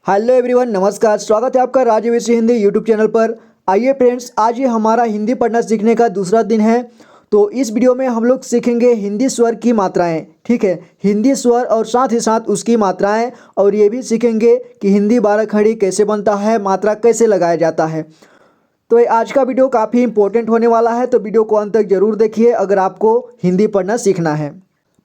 Hello everyone, नमस्कार। स्वागत है आपका राजवेशी हिंदी यूट्यूब चैनल पर। आइए फ्रेंड्स, आज ये हमारा हिंदी पढ़ना सीखने का दूसरा दिन है। तो इस वीडियो में हम लोग सीखेंगे हिंदी स्वर की मात्राएं। ठीक है, हिंदी स्वर और साथ ही साथ उसकी मात्राएं, और ये भी सीखेंगे कि हिंदी बारह खड़ी कैसे बनता है, मात्रा कैसे लगाया जाता है। तो ये आज का वीडियो काफ़ी इंपॉर्टेंट होने वाला है, तो वीडियो को अंत तक जरूर देखिए अगर आपको हिंदी पढ़ना सीखना है।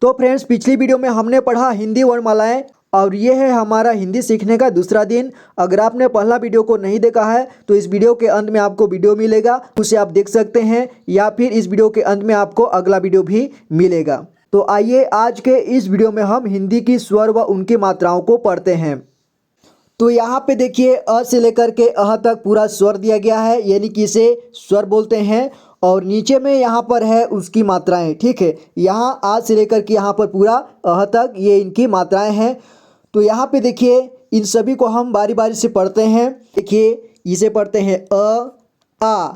तो फ्रेंड्स, पिछली वीडियो में हमने पढ़ा हिंदी वर्णमालाएं, और ये है हमारा हिंदी सीखने का दूसरा दिन। अगर आपने पहला वीडियो को नहीं देखा है तो इस वीडियो के अंत में आपको वीडियो मिलेगा, उसे आप देख सकते हैं, या फिर इस वीडियो के अंत में आपको अगला वीडियो भी मिलेगा। तो आइए आज के इस वीडियो में हम हिंदी की स्वर व उनकी मात्राओं को पढ़ते हैं। तो यहाँ पे देखिए, अ से लेकर के अह तक पूरा स्वर दिया गया है, यानी कि इसे स्वर बोलते हैं। और नीचे में यहाँ पर है उसकी मात्राएं। ठीक है, यहाँ आ से लेकर के यहाँ पर पूरा अह तक ये इनकी मात्राएं हैं। तो यहाँ पे देखिए, इन सभी को हम बारी बारी से पढ़ते हैं। देखिए, इसे पढ़ते हैं अ, आ,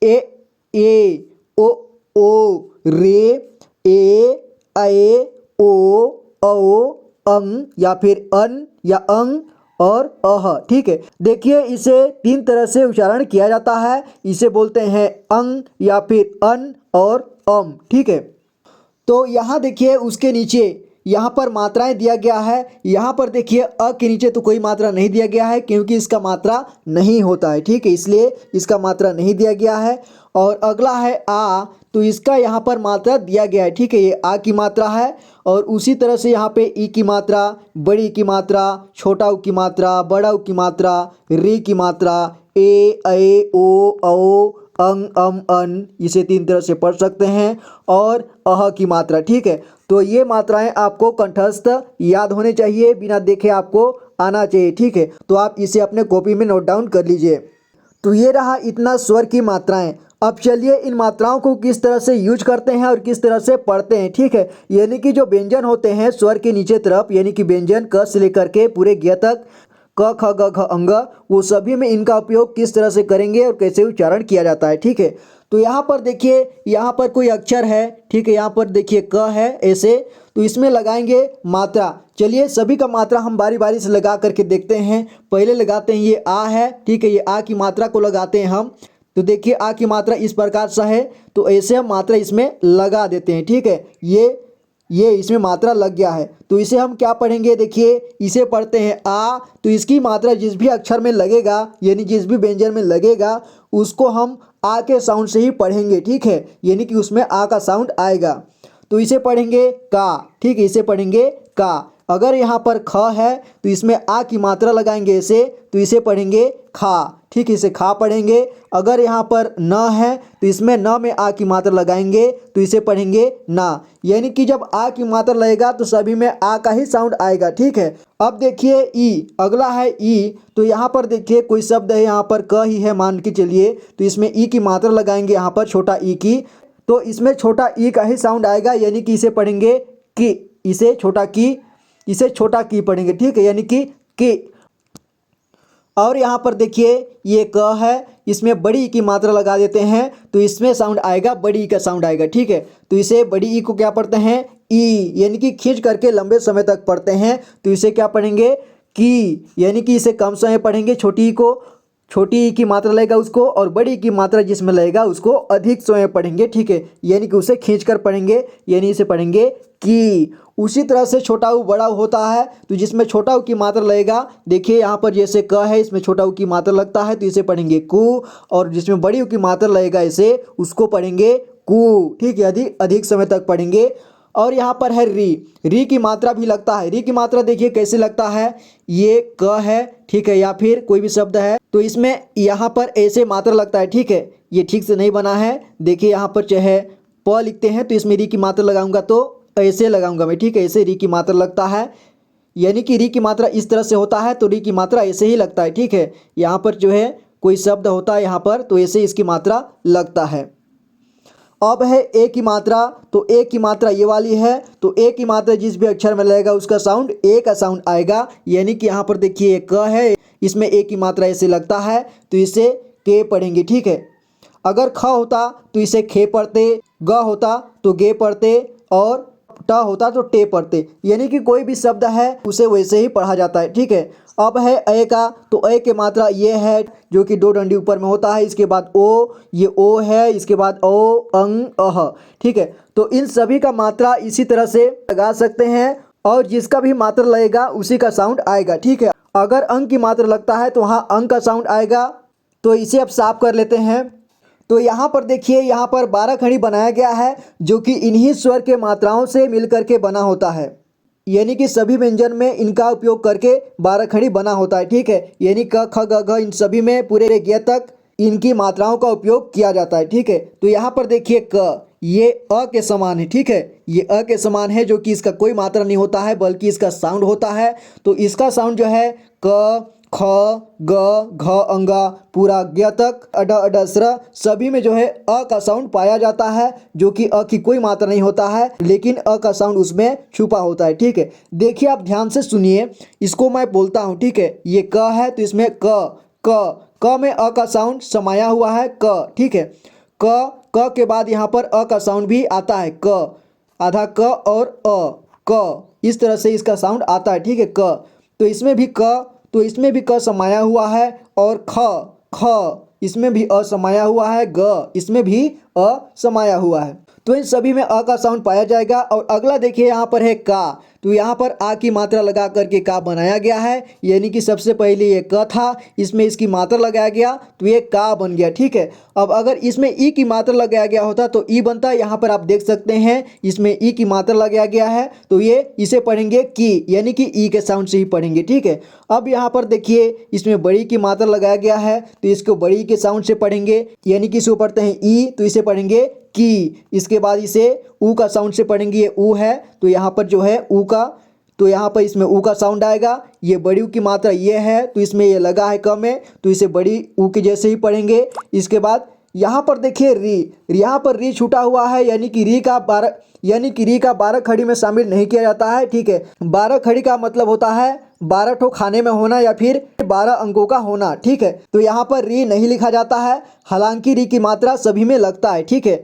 ए, ओ, रे, ए, ओ, अंग, या फिर अन या अंग और अह। ठीक है, देखिए इसे तीन तरह से उच्चारण किया जाता है। इसे बोलते हैं अंग या फिर अन और अम। ठीक है, तो यहाँ देखिए उसके नीचे यहाँ पर मात्राएं दिया गया है। यहाँ पर देखिए अ के नीचे तो कोई मात्रा नहीं दिया गया है, क्योंकि इसका मात्रा नहीं होता है। ठीक है, इसलिए इसका मात्रा नहीं दिया गया है। और अगला है आ, तो इसका यहाँ पर मात्रा दिया गया है। ठीक है, ये आ की मात्रा है। और उसी तरह से यहाँ पे ई की मात्रा, बड़ी की मात्रा, छोटा ऊ की मात्रा, बड़ा ऊ की मात्रा, री की मात्रा, ए, ओ, अंग, अम, अन, इसे तीन तरह से पढ़ सकते हैं। और अह की मात्रा। ठीक है, तो ये मात्राएं आपको कंठस्थ याद होने चाहिए, बिना देखे आपको आना चाहिए। ठीक है, तो आप इसे अपने कॉपी में नोट डाउन कर लीजिए। तो ये रहा इतना स्वर की मात्राएं। अब चलिए इन मात्राओं को किस तरह से यूज करते हैं और किस तरह से पढ़ते हैं। ठीक है, यानी कि जो व्यंजन होते हैं स्वर के नीचे तरफ, यानी कि व्यंजन क से लेकर के पूरे ज्ञ तक, क ख ग घ अंग, वो सभी में इनका उपयोग किस तरह से करेंगे और कैसे उच्चारण किया जाता है। ठीक है, तो यहाँ पर देखिए, यहाँ पर कोई अक्षर है। ठीक है, यहाँ पर देखिए क है ऐसे, तो इसमें लगाएंगे मात्रा। चलिए सभी का मात्रा हम बारी बारी से लगा करके देखते हैं। पहले लगाते हैं, ये आ है। ठीक है, ये आ की मात्रा को लगाते हैं हम। तो देखिए आ की मात्रा इस प्रकार से है, तो ऐसे हम मात्रा इसमें लगा देते हैं। ठीक है, ये इसमें मात्रा लग गया है, तो इसे हम क्या पढ़ेंगे। देखिए इसे पढ़ते हैं आ, तो इसकी मात्रा जिस भी अक्षर में लगेगा, यानी जिस भी व्यंजन में लगेगा, उसको हम आ के साउंड से ही पढ़ेंगे। ठीक है, यानी कि उसमें आ का साउंड आएगा, तो इसे पढ़ेंगे का। ठीक है, इसे पढ़ेंगे का। अगर यहाँ पर ख है तो इसमें आ की मात्रा लगाएंगे ऐसे, तो इसे पढ़ेंगे खा। ठीक है, इसे खा पढ़ेंगे। अगर यहाँ पर न है तो इसमें न में आ की मात्रा लगाएंगे, तो इसे पढ़ेंगे ना। यानी कि जब आ की मात्रा लगेगा तो सभी में आ का ही साउंड आएगा। ठीक है, अब देखिए ई, अगला है ई। तो यहाँ पर देखिए कोई शब्द है, यहाँ पर क ही है मान के चलिए, तो इसमें ई की मात्रा लगाएंगे, यहाँ पर छोटा ई की, तो इसमें छोटा ई का ही साउंड आएगा, यानी कि इसे पढ़ेंगे कि, इसे छोटा की पढ़ेंगे। ठीक है, यानी कि। और यहाँ पर देखिए ये क है, इसमें बड़ी ई की मात्रा लगा देते हैं, तो इसमें साउंड आएगा, बड़ी ई का साउंड आएगा। ठीक है, तो इसे बड़ी ई को क्या पढ़ते हैं, ई, यानी कि खींच करके लंबे समय तक पढ़ते हैं, तो इसे क्या पढ़ेंगे, की, यानी कि इसे कम समय पढ़ेंगे। छोटी ई को, छोटी ई की मात्रा लगेगा उसको, और बड़ी ई की मात्रा जिसमें लगेगा उसको अधिक समय पढ़ेंगे। ठीक है, यानी कि उसे खींच कर पढ़ेंगे, यानी इसे पढ़ेंगे की। उसी तरह से छोटा ऊ बड़ा ऊ होता है, तो जिसमें छोटा ऊ की मात्रा लगेगा, देखिए यहाँ पर जैसे क है, इसमें छोटा ऊ की मात्रा लगता है, तो इसे पढ़ेंगे कु। और जिसमें बड़ी ऊ की मात्रा लगेगा इसे, उसको पढ़ेंगे कु। ठीक है, अधिक समय तक पढ़ेंगे। और यहाँ पर है री की मात्रा भी लगता है। री की मात्रा देखिए कैसे लगता है, ये क है। ठीक है, या फिर कोई भी शब्द है तो इसमें यहाँ पर ऐसे मात्रा लगता है। ठीक है, ये ठीक से नहीं बना है। देखिए यहाँ पर चाहे प लिखते हैं तो इसमें री की मात्रा लगाऊंगा, तो ऐसे लगाऊंगा मैं। ठीक है, ऐसे री की मात्रा लगता है, यानी कि री की मात्रा इस तरह से होता है, तो री की मात्रा ऐसे ही लगता है। ठीक है, यहाँ पर जो है कोई शब्द होता है यहाँ पर, तो ऐसे इसकी मात्रा लगता है। अब है ए की मात्रा, तो ए की मात्रा ये वाली है, तो ए की मात्रा जिस भी अक्षर में लगेगा उसका साउंड ए का साउंड आएगा। यानी कि यहाँ पर देखिए क है, इसमें ए की मात्रा ऐसे लगता है, तो इसे के पढ़ेंगे। ठीक है, अगर ख होता तो इसे खे पढ़ते, ग होता तो गे पढ़ते, और ट होता तो टे पढ़ते, यानी कि कोई भी शब्द है उसे वैसे ही पढ़ा जाता है। ठीक है, अब है ए का, तो ए की मात्रा ये है जो कि दो डंडी ऊपर में होता है। इसके बाद ओ, ये ओ है, इसके बाद ओ, अंग, अह। ठीक है, तो इन सभी का मात्रा इसी तरह से लगा सकते हैं और जिसका भी मात्रा लगेगा उसी का साउंड आएगा। ठीक है, अगर अंग की मात्रा लगता है तो वहाँ अंग का साउंड आएगा। तो इसे अब साफ कर लेते हैं। तो यहाँ पर देखिए, यहाँ पर 12 खड़ी बनाया गया है जो कि इन्हीं स्वर के मात्राओं से मिलकर के बना होता है, यानी कि सभी व्यंजन में इनका उपयोग करके 12 खड़ी बना होता है। ठीक है, यानी क ख ग घ इन सभी में पूरे ग तक इनकी मात्राओं का उपयोग किया जाता है। ठीक है, तो यहाँ पर देखिए क, ये अ के समान है। ठीक है, ये अ के समान है जो कि इसका कोई मात्रा नहीं होता है बल्कि इसका साउंड होता है। तो इसका साउंड जो है क, ख, ग, घ, अंगा पूरा ग तक अड अडसर सभी में जो है अ का साउंड पाया जाता है, जो कि अ की कोई मात्रा नहीं होता है लेकिन अ का साउंड उसमें छुपा होता है। ठीक है, देखिए आप ध्यान से सुनिए, इसको मैं बोलता हूँ। ठीक है, ये क है तो इसमें क में अ का साउंड समाया हुआ है क। ठीक है, क के बाद यहाँ पर अ का साउंड भी आता है क, आधा क और अ, क इस तरह से इसका साउंड आता है। ठीक है, क तो इसमें भी क, तो इसमें भी क समाया हुआ है और ख इसमें भी अ समाया हुआ है, ग इसमें भी अ समाया हुआ है। तो इन सभी में अ का साउंड पाया जाएगा। और अगला देखिए यहाँ पर है का, तो यहाँ पर आ की मात्रा लगा करके का बनाया गया है, यानी कि सबसे पहले ये क था, इसमें इसकी मात्रा लगाया गया तो ये का बन गया। ठीक है, अब अगर इसमें ई की मात्रा लगाया गया होता तो ई बनता। यहाँ पर आप देख सकते हैं इसमें ई की मात्रा लगाया गया है तो ये इसे पढ़ेंगे की, यानी कि ई के साउंड से ही पढ़ेंगे। ठीक है, अब यहाँ पर देखिए इसमें बड़ी की मात्रा लगाया गया है तो इसको बड़ी के साउंड से पढ़ेंगे, यानी कि इसको पढ़ते हैं ई तो इसे पढ़ेंगे की। इसके बाद इसे ऊ का साउंड से पढ़ेंगे, ये ऊ है तो यहाँ पर जो है ऊ का, तो यहाँ पर इसमें ऊ का साउंड आएगा। ये बड़ी ऊ की मात्रा ये है तो इसमें ये लगा है क में तो इसे बड़ी ऊ के जैसे ही पढ़ेंगे। इसके बाद यहाँ पर देखिए री, यहाँ पर री छूटा हुआ है, यानी कि री का 12 खड़ी में शामिल नहीं किया जाता है। ठीक है, 12 खड़ी का मतलब होता है 12 ठो खाने में होना या फिर 12 अंकों का होना। ठीक है, तो यहाँ पर री नहीं लिखा जाता है, हालांकि री की मात्रा सभी में लगता है। ठीक है,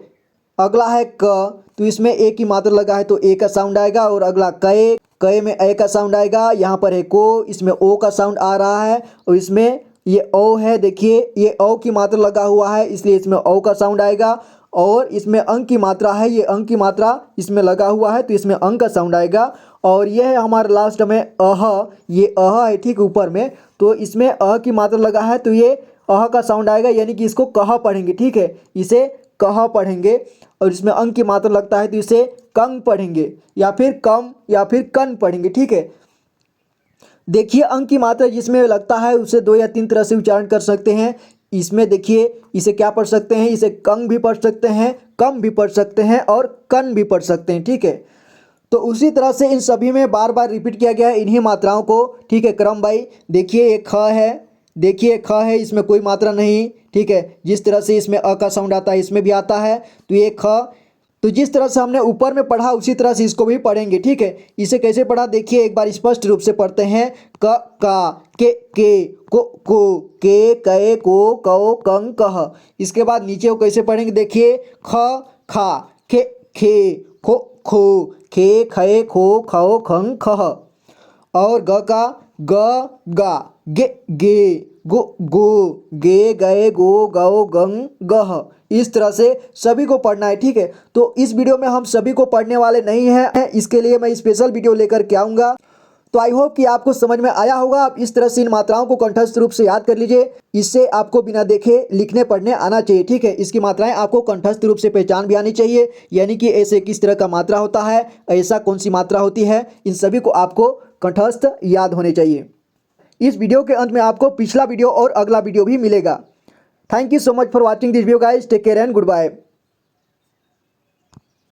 अगला है क, तो इसमें ए की मात्रा लगा है तो ए का साउंड आएगा। और अगला कए में ए का साउंड आएगा। यहाँ पर है को, इसमें ओ का साउंड आ रहा है और इसमें ये ओ है, देखिए ये ओ की मात्रा लगा हुआ है इसलिए इसमें ओ का साउंड आएगा। और इसमें अंक की मात्रा है, ये अंक की मात्रा इसमें लगा हुआ है तो इसमें अंक का साउंड आएगा। और ये है हमारे लास्ट में अह, ये अह है ठीक ऊपर में, तो इसमें अह की मात्रा लगा है तो ये अह का साउंड आएगा, यानी कि इसको कह पढ़ेंगे। ठीक है, इसे कह पढ़ेंगे। और इसमें अंक की मात्रा लगता है तो इसे कंग पढ़ेंगे या फिर कम या फिर कन पढ़ेंगे। ठीक है, देखिए अंक की मात्रा जिसमें लगता है उसे 2 या 3 तरह से उच्चारण कर सकते हैं। इसमें देखिए इसे क्या पढ़ सकते हैं, इसे कंग भी पढ़ सकते हैं, कम भी पढ़ सकते हैं और कन भी पढ़ सकते हैं। ठीक है, तो उसी तरह से इन सभी में बार बार रिपीट किया गया है इन्हीं मात्राओं को। ठीक है, क्रम बाई देखिए ये ख है, देखिए ख है, इसमें कोई मात्रा नहीं। ठीक है, जिस तरह से इसमें अ का साउंड आता है इसमें भी आता है तो ये ख, तो जिस तरह से हमने ऊपर में पढ़ा उसी तरह से इसको भी पढ़ेंगे। ठीक है, इसे कैसे पढ़ा देखिए एक बार स्पष्ट रूप से पढ़ते हैं। क का, के को, के कए को, कौ कंग कह। इसके बाद नीचे को कैसे पढ़ेंगे देखिए, ख खा, खे खो खो, खे खे खो खो खंग खह। और ग का गा, गे गो, गे गए गो गौ गंग गह। इस तरह से सभी को पढ़ना है। ठीक है, तो इस वीडियो में हम सभी को पढ़ने वाले नहीं हैं, इसके लिए मैं स्पेशल वीडियो लेकर के आऊँगा। तो आई होप कि आपको समझ में आया होगा। आप इस तरह से इन मात्राओं को कंठस्थ रूप से याद कर लीजिए, इससे आपको बिना देखे लिखने पढ़ने आना चाहिए। ठीक है, इसकी मात्राएं आपको कंठस्थ रूप से पहचान भी आनी चाहिए, यानी कि ऐसे किस तरह का मात्रा होता है, ऐसा कौन सी मात्रा होती है, इन सभी को आपको कंठस्थ याद होने चाहिए। इस वीडियो के अंत में आपको पिछला वीडियो और अगला वीडियो भी मिलेगा। Thank you so much for watching this video guys, take care and good bye.